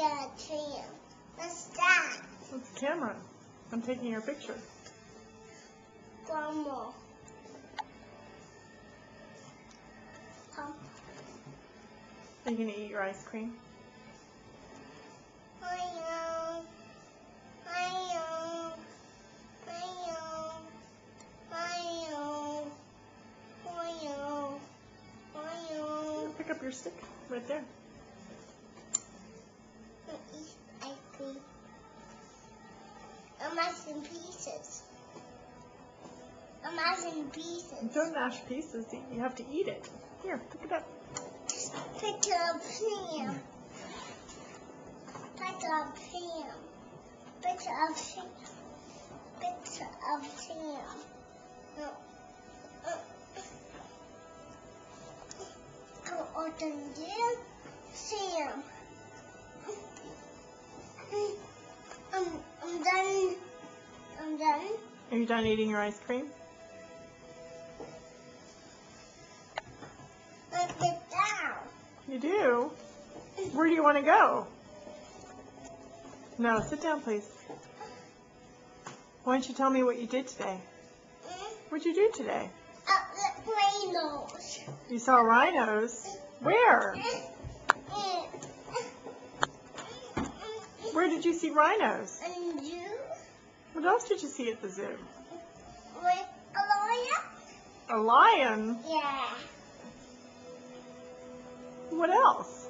got a tree. What's that? It's a camera. I'm taking your picture. Grandma. Come. Are you going to eat your ice cream? Pick up your stick right there. Ice cream. I'm mashing pieces. I'm mashing pieces. Don't mash pieces. You have to eat it. Here, pick it up. Picture of Sam. Picture of Sam. Picture of Sam. Picture of Sam. Go open there. Sam. I'm done. I'm done. Are you done eating your ice cream? Let's get down. You do? Where do you want to go? No, sit down, please. Why don't you tell me what you did today? What'd you do today? The rhinos. You saw rhinos? Where? Where did you see rhinos? And you? What else did you see at the zoo? With a lion? A lion? Yeah. What else?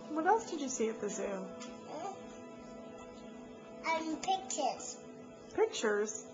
What else did you see at the zoo? And pictures. Pictures?